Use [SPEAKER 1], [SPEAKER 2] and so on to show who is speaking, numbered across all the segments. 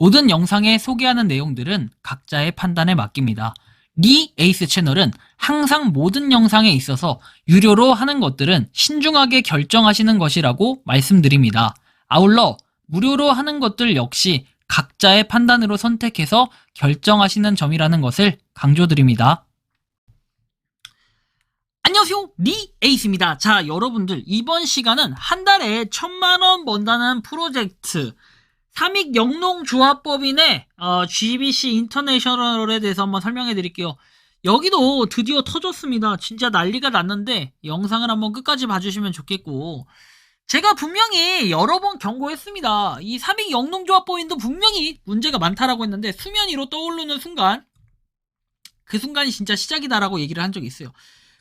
[SPEAKER 1] 모든 영상에 소개하는 내용들은 각자의 판단에 맡깁니다. 리 에이스 채널은 항상 모든 영상에 있어서 유료로 하는 것들은 신중하게 결정하시는 것이라고 말씀드립니다. 아울러 무료로 하는 것들 역시 각자의 판단으로 선택해서 결정하시는 점이라는 것을 강조드립니다. 안녕하세요, 리 에이스입니다. 자, 여러분들, 이번 시간은 한 달에 1,000만원 번다는 프로젝트 삼익 영농조합법인의 GBC 인터내셔널에 대해서 한번 설명해 드릴게요. 여기도 드디어 터졌습니다. 진짜 난리가 났는데 영상을 한번 끝까지 봐주시면 좋겠고, 제가 분명히 여러 번 경고했습니다. 이 삼익 영농조합법인도 분명히 문제가 많다라고 했는데 수면 위로 떠오르는 순간, 그 순간이 진짜 시작이다라고 얘기를 한 적이 있어요.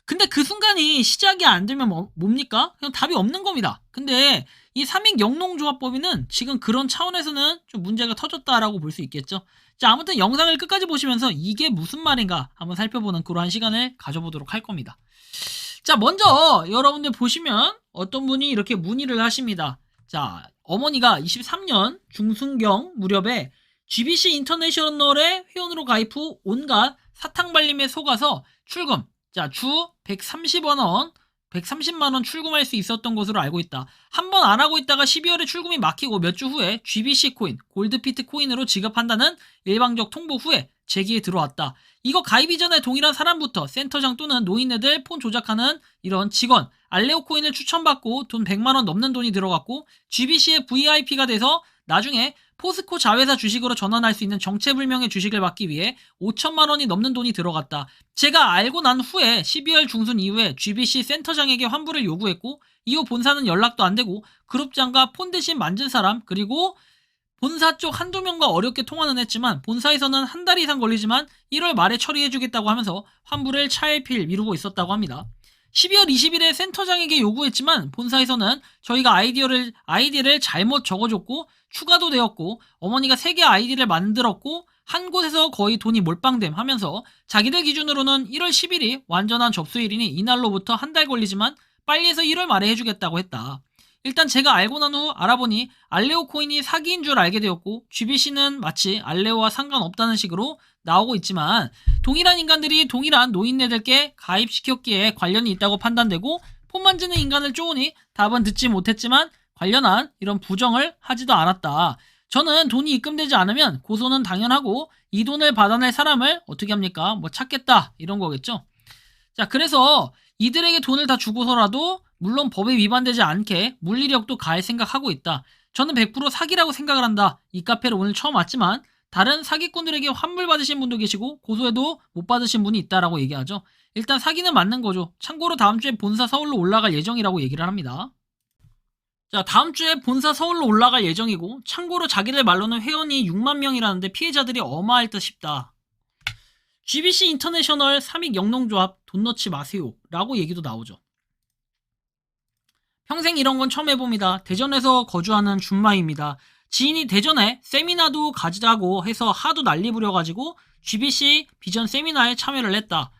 [SPEAKER 1] 근데 그 순간이 시작이 안 되면 뭡니까? 그냥 답이 없는 겁니다. 근데 이 삼익 영농조합법인은 지금 그런 차원에서는 좀 문제가 터졌다라고 볼 수 있겠죠. 자, 아무튼 영상을 끝까지 보시면서 이게 무슨 말인가 한번 살펴보는 그러한 시간을 가져보도록 할 겁니다. 자, 먼저 여러분들 보시면 어떤 분이 이렇게 문의를 하십니다. 자, 어머니가 23년 중순경 무렵에 GBC 인터내셔널의 회원으로 가입 후 온갖 사탕발림에 속아서 출금, 자, 주 130만원 출금할 수 있었던 것으로 알고 있다. 한 번 안 하고 있다가 12월에 출금이 막히고 몇 주 후에 GBC 코인, 골드피트 코인으로 지급한다는 일방적 통보 후에 제기에 들어왔다. 이거 가입 이전에 동일한 사람부터 센터장 또는 노인네들 폰 조작하는 이런 직원, 알레오 코인을 추천받고 돈 100만원 넘는 돈이 들어갔고 GBC의 VIP가 돼서 나중에 포스코 자회사 주식으로 전환할 수 있는 정체불명의 주식을 받기 위해 5천만원이 넘는 돈이 들어갔다. 제가 알고 난 후에 12월 중순 이후에 GBC 센터장에게 환불을 요구했고, 이후 본사는 연락도 안 되고 그룹장과 폰 대신 만진 사람, 그리고 본사 쪽 한두 명과 어렵게 통화는 했지만 본사에서는 한 달 이상 걸리지만 1월 말에 처리해주겠다고 하면서 환불을 차일피일 미루고 있었다고 합니다. 12월 20일에 센터장에게 요구했지만 본사에서는 저희가 아이디를 잘못 적어줬고 추가도 되었고 어머니가 3개 아이디를 만들었고 한 곳에서 거의 돈이 몰빵됨 하면서 자기들 기준으로는 1월 10일이 완전한 접수일이니 이날로부터 한 달 걸리지만 빨리 해서 1월 말에 해주겠다고 했다. 일단 제가 알고 난 후 알아보니 알레오 코인이 사기인 줄 알게 되었고 GBC는 마치 알레오와 상관없다는 식으로 나오고 있지만 동일한 인간들이 동일한 노인네들께 가입시켰기에 관련이 있다고 판단되고 폰 만지는 인간을 쪼으니 답은 듣지 못했지만 관련한 이런 부정을 하지도 않았다. 저는 돈이 입금되지 않으면 고소는 당연하고 이 돈을 받아낼 사람을 어떻게 합니까? 뭐 찾겠다 이런 거겠죠. 자, 그래서 이들에게 돈을 다 주고서라도 물론 법에 위반되지 않게 물리력도 가할 생각하고 있다. 저는 100% 사기라고 생각을 한다. 이 카페를 오늘 처음 왔지만 다른 사기꾼들에게 환불 받으신 분도 계시고 고소해도 못 받으신 분이 있다라고 얘기하죠. 일단 사기는 맞는 거죠. 참고로 다음 주에 본사 서울로 올라갈 예정이라고 얘기를 합니다. 자, 다음 주에 본사 서울로 올라갈 예정이고 참고로 자기들 말로는 회원이 6만 명이라는데 피해자들이 어마할 듯 싶다. GBC 인터내셔널 삼익 영농조합 돈 넣지 마세요 라고 얘기도 나오죠. 평생 이런 건 처음 해봅니다. 대전에서 거주하는 준마입니다. 지인이 대전에 세미나도 가지자고 해서 하도 난리 부려가지고 GBC 비전 세미나에 참여를 했다.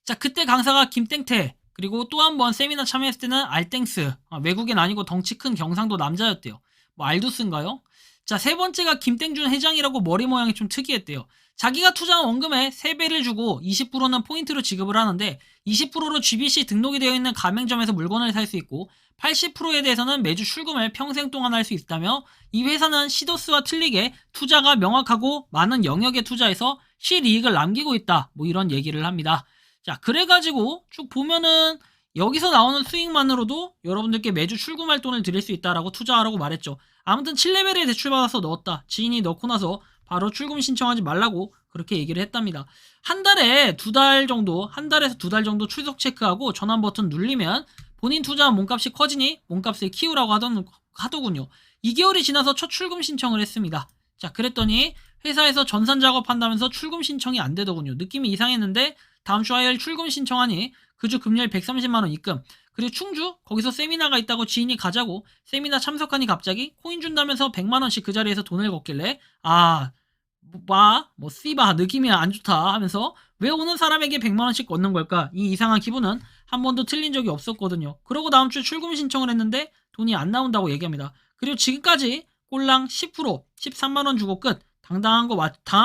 [SPEAKER 1] 자, 그때 강사가 김땡태, 그리고 또 한 번 세미나 참여했을 때는 알땡스, 외국인 아니고 덩치 큰 경상도 남자였대요. 뭐 알두스인가요? 자, 세 번째가 김땡준 회장이라고 머리 모양이 좀 특이했대요. 자기가 투자한 원금의 3배를 주고 20%는 포인트로 지급을 하는데 20%로 GBC 등록이 되어 있는 가맹점에서 물건을 살 수 있고 80%에 대해서는 매주 출금을 평생 동안 할 수 있다며 이 회사는 시도스와 틀리게 투자가 명확하고 많은 영역에 투자해서 실이익을 남기고 있다. 뭐 이런 얘기를 합니다. 자, 그래가지고 쭉 보면은 여기서 나오는 수익만으로도 여러분들께 매주 출금할 돈을 드릴 수 있다라고 투자하라고 말했죠. 아무튼 7레벨에 대출받아서 넣었다. 지인이 넣고 나서 바로 출금 신청하지 말라고 그렇게 얘기를 했답니다. 한 달에 2달 정도, 한 달에서 2달 정도 출석 체크하고 전환 버튼 눌리면 본인 투자한 몸값이 커지니 몸값을 키우라고 하더군요. 2개월이 지나서 첫 출금 신청을 했습니다. 자, 그랬더니 회사에서 전산 작업한다면서 출금 신청이 안 되더군요. 느낌이 이상했는데 다음 주 화요일 출금 신청하니 그 주 금요일 130만원 입금. 그리고 충주 거기서 세미나가 있다고 지인이 가자고 세미나 참석하니 갑자기 코인 준다면서 100만원씩 그 자리에서 돈을 걷길래 씨바 느낌이 안 좋다 하면서 왜 오는 사람에게 100만원씩 걷는 걸까? 이 이상한 기분은 한 번도 틀린 적이 없었거든요. 그러고 다음 주에 출금 신청을 했는데 돈이 안 나온다고 얘기합니다. 그리고 지금까지 꼴랑 10%, 13만원 주고 끝. 당한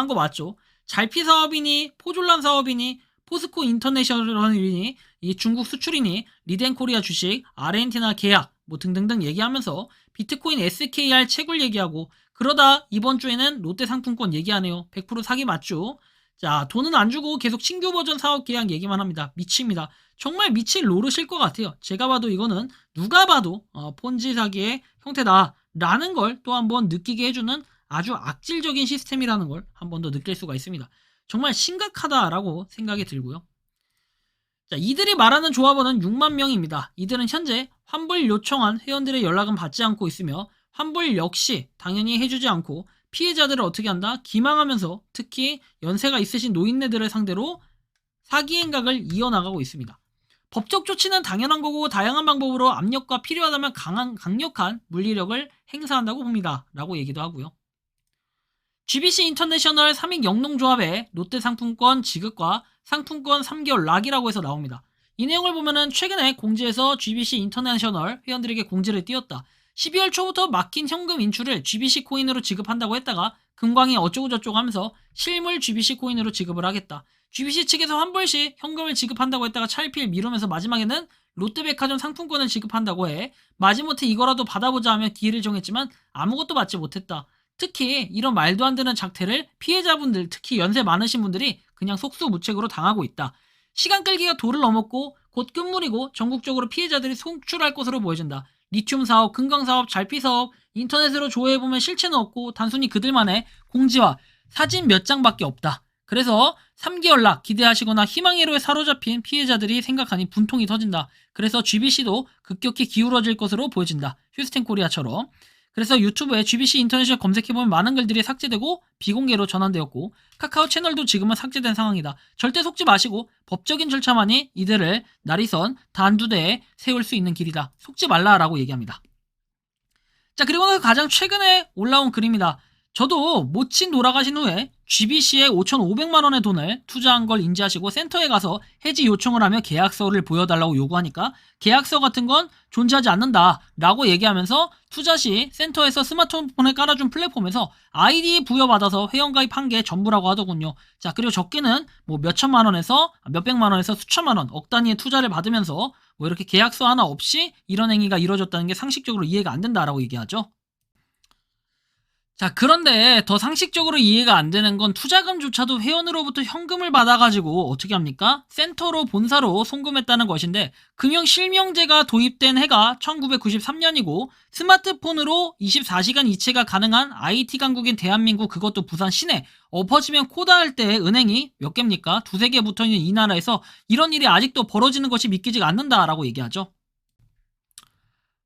[SPEAKER 1] 거 맞죠? 잘피 사업이니, 포졸란 사업이니, 포스코 인터내셔널이니, 이 중국 수출이니, 리덴코리아 주식, 아르헨티나 계약, 뭐 등등등 얘기하면서 비트코인 SKR 채굴 얘기하고, 그러다 이번 주에는 롯데 상품권 얘기하네요. 100% 사기 맞죠? 자, 돈은 안 주고 계속 신규 버전 사업 계약 얘기만 합니다. 미칩니다. 정말 미칠 노릇일 것 같아요. 제가 봐도 이거는 누가 봐도 폰지 사기의 형태다라는 걸 또 한번 느끼게 해주는 아주 악질적인 시스템이라는 걸 한 번 더 느낄 수가 있습니다. 정말 심각하다라고 생각이 들고요. 자, 이들이 말하는 조합원은 6만 명입니다. 이들은 현재 환불 요청한 회원들의 연락은 받지 않고 있으며 환불 역시 당연히 해주지 않고 피해자들을 어떻게 한다? 기망하면서 특히 연세가 있으신 노인네들을 상대로 사기 행각을 이어나가고 있습니다. 법적 조치는 당연한 거고 다양한 방법으로 압력과 필요하다면 강력한 물리력을 행사한다고 봅니다. 라고 얘기도 하고요. GBC 인터내셔널 3익 영농조합의 롯데 상품권 지급과 상품권 3개월 락이라고 해서 나옵니다. 이 내용을 보면은 최근에 공지에서 GBC 인터내셔널 회원들에게 공지를 띄웠다. 12월 초부터 막힌 현금 인출을 GBC 코인으로 지급한다고 했다가 금광이 어쩌고저쩌고 하면서 실물 GBC 코인으로 지급을 하겠다. GBC 측에서 환불 시 현금을 지급한다고 했다가 차일피일 미루면서 마지막에는 롯데백화점 상품권을 지급한다고 해 마지못해 이거라도 받아보자 하며 기회를 정했지만 아무것도 받지 못했다. 특히 이런 말도 안 되는 작태를 피해자분들, 특히 연세 많으신 분들이 그냥 속수무책으로 당하고 있다. 시간 끌기가 도를 넘었고 곧 끝물이고 전국적으로 피해자들이 속출할 것으로 보여진다. 리튬 사업, 금강 사업, 잘피 사업, 인터넷으로 조회해보면 실체는 없고 단순히 그들만의 공지와 사진 몇 장밖에 없다. 그래서 3개월 락 기대하시거나 희망회로에 사로잡힌 피해자들이 생각하니 분통이 터진다. 그래서 GBC도 급격히 기울어질 것으로 보여진다. 휴스텐 코리아처럼. 그래서 유튜브에 GBC 인터넷을 검색해보면 많은 글들이 삭제되고 비공개로 전환되었고 카카오 채널도 지금은 삭제된 상황이다. 절대 속지 마시고 법적인 절차만이 이들을 나리선 단두대에 세울 수 있는 길이다. 속지 말라라고 얘기합니다. 자, 그리고 가장 최근에 올라온 글입니다. 저도 모친 돌아가신 후에 GBC에 5,500만원의 돈을 투자한 걸 인지하시고 센터에 가서 해지 요청을 하며 계약서를 보여달라고 요구하니까 계약서 같은 건 존재하지 않는다 라고 얘기하면서 투자 시 센터에서 스마트폰에 깔아준 플랫폼에서 아이디 부여받아서 회원가입한 게 전부라고 하더군요. 자, 그리고 적게는 뭐 몇천만원에서 몇백만원에서 수천만원 억 단위의 투자를 받으면서 뭐 이렇게 계약서 하나 없이 이런 행위가 이루어졌다는 게 상식적으로 이해가 안 된다라고 얘기하죠. 자, 그런데 더 상식적으로 이해가 안 되는 건 투자금조차도 회원으로부터 현금을 받아가지고 어떻게 합니까? 센터로 본사로 송금했다는 것인데 금융실명제가 도입된 해가 1993년이고 스마트폰으로 24시간 이체가 가능한 IT 강국인 대한민국, 그것도 부산 시내, 엎어지면 코다 할 때 은행이 몇 개입니까? 두세 개 붙어있는 이 나라에서 이런 일이 아직도 벌어지는 것이 믿기지가 않는다라고 얘기하죠.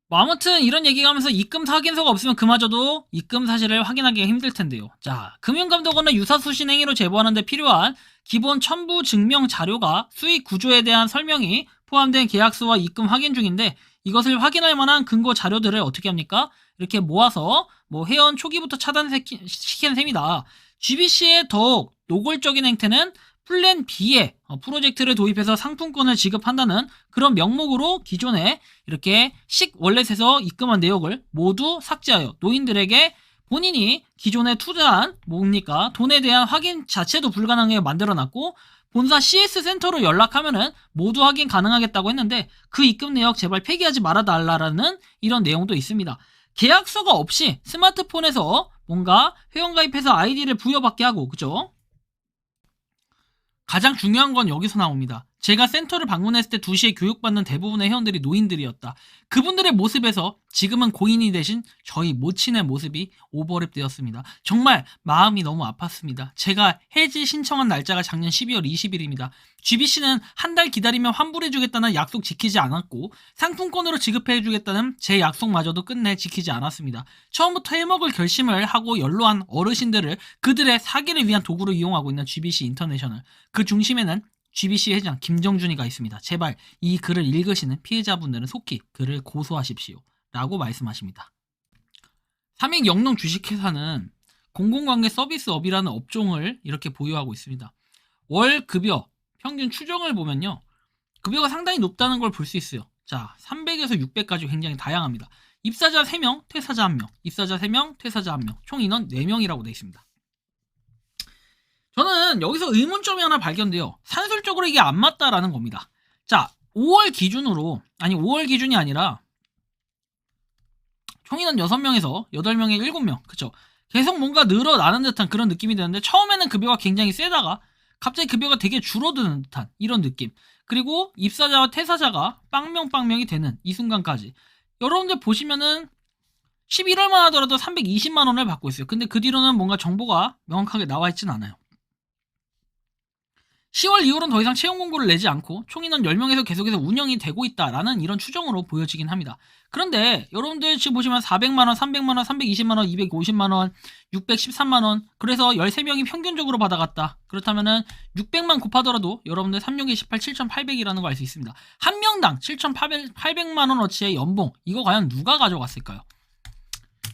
[SPEAKER 1] 뭐 아무튼 이런 얘기가 하면서 입금 확인서가 없으면 그마저도 입금 사실을 확인하기가 힘들 텐데요. 자, 금융감독원은 유사수신 행위로 제보하는데 필요한 기본 첨부 증명 자료가 수익 구조에 대한 설명이 포함된 계약서와 입금 확인 중인데 이것을 확인할 만한 근거 자료들을 어떻게 합니까? 이렇게 모아서 뭐 회원 초기부터 차단시킨 셈이다. GBC의 더욱 노골적인 행태는 플랜 B에 프로젝트를 도입해서 상품권을 지급한다는 그런 명목으로 기존에 이렇게 월렛에서 입금한 내역을 모두 삭제하여 노인들에게 본인이 기존에 투자한 뭡니까 돈에 대한 확인 자체도 불가능하게 만들어놨고 본사 CS 센터로 연락하면은 모두 확인 가능하겠다고 했는데 그 입금 내역 제발 폐기하지 말아달라는 이런 내용도 있습니다. 계약서가 없이 스마트폰에서 뭔가 회원가입해서 아이디를 부여받게 하고, 그죠? 가장 중요한 건 여기서 나옵니다. 제가 센터를 방문했을 때 2시에 교육받는 대부분의 회원들이 노인들이었다. 그분들의 모습에서 지금은 고인이 되신 저희 모친의 모습이 오버랩 되었습니다. 정말 마음이 너무 아팠습니다. 제가 해지 신청한 날짜가 작년 12월 20일입니다. GBC는 한 달 기다리면 환불해주겠다는 약속 지키지 않았고 상품권으로 지급해주겠다는 제 약속마저도 끝내 지키지 않았습니다. 처음부터 해먹을 결심을 하고 연로한 어르신들을 그들의 사기를 위한 도구로 이용하고 있는 GBC 인터내셔널, 그 중심에는 GBC 회장 김정준이가 있습니다. 제발 이 글을 읽으시는 피해자분들은 속히 그를 고소하십시오 라고 말씀하십니다. 삼익 영농 주식회사는 공공관계 서비스업이라는 업종을 이렇게 보유하고 있습니다. 월 급여 평균 추정을 보면요, 급여가 상당히 높다는 걸 볼 수 있어요. 자, 300에서 600까지 굉장히 다양합니다. 입사자 3명, 퇴사자 1명, 입사자 3명, 퇴사자 1명, 총 인원 4명이라고 되어 있습니다. 그러면은 여기서 의문점이 하나 발견돼요. 산술적으로 이게 안 맞다라는 겁니다. 자, 5월 기준으로, 아니 5월 기준이 아니라 총인원 6명에서 8명에 7명. 그쵸? 계속 뭔가 늘어나는 듯한 그런 느낌이 드는데 처음에는 급여가 굉장히 세다가 갑자기 급여가 되게 줄어드는 듯한 이런 느낌. 그리고 입사자와 퇴사자가 빵명빵명이 되는 이 순간까지. 여러분들 보시면은 11월만 하더라도 320만 원을 받고 있어요. 근데 그 뒤로는 뭔가 정보가 명확하게 나와 있진 않아요. 10월 이후로는 더 이상 채용 공고를 내지 않고 총인원 10명에서 계속해서 운영이 되고 있다라는 이런 추정으로 보여지긴 합니다. 그런데 여러분들 지금 보시면 400만원, 300만원, 320만원, 250만원, 613만원 그래서 13명이 평균적으로 받아갔다. 그렇다면은 600만 곱하더라도 여러분들 3 6에 18, 7,800이라는 걸 알 수 있습니다. 한 명당 7,800만원어치의 연봉 이거 과연 누가 가져갔을까요?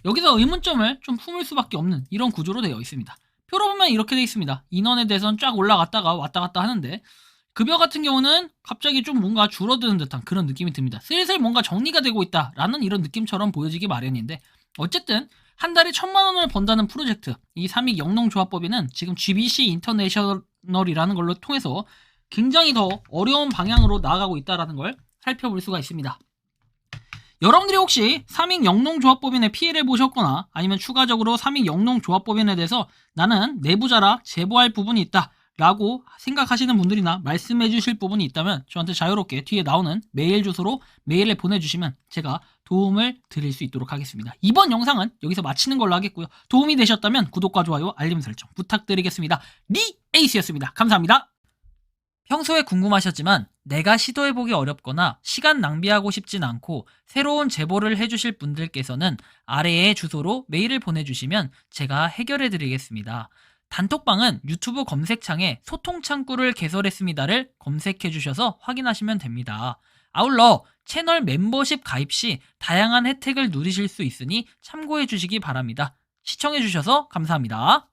[SPEAKER 1] 여기서 의문점을 좀 품을 수밖에 없는 이런 구조로 되어 있습니다. 표로 보면 이렇게 되어 있습니다. 인원에 대해서는 쫙 올라갔다가 왔다 갔다 하는데 급여 같은 경우는 갑자기 좀 뭔가 줄어드는 듯한 그런 느낌이 듭니다. 슬슬 뭔가 정리가 되고 있다라는 이런 느낌처럼 보여지기 마련인데 어쨌든 한 달에 1,000만 원을 번다는 프로젝트 이 삼익 영농조합법인은 지금 GBC 인터내셔널이라는 걸로 통해서 굉장히 더 어려운 방향으로 나아가고 있다는 걸 살펴볼 수가 있습니다. 여러분들이 혹시 삼익 영농조합법인의 피해를 보셨거나 아니면 추가적으로 삼익 영농조합법인에 대해서 나는 내부자라 제보할 부분이 있다 라고 생각하시는 분들이나 말씀해 주실 부분이 있다면 저한테 자유롭게 뒤에 나오는 메일 주소로 메일을 보내주시면 제가 도움을 드릴 수 있도록 하겠습니다. 이번 영상은 여기서 마치는 걸로 하겠고요. 도움이 되셨다면 구독과 좋아요 알림 설정 부탁드리겠습니다. 리에이스였습니다. 감사합니다. 평소에 궁금하셨지만 내가 시도해보기 어렵거나 시간 낭비하고 싶진 않고 새로운 제보를 해주실 분들께서는 아래의 주소로 메일을 보내주시면 제가 해결해드리겠습니다. 단톡방은 유튜브 검색창에 소통창구를 개설했습니다를 검색해주셔서 확인하시면 됩니다. 아울러 채널 멤버십 가입 시 다양한 혜택을 누리실 수 있으니 참고해주시기 바랍니다. 시청해주셔서 감사합니다.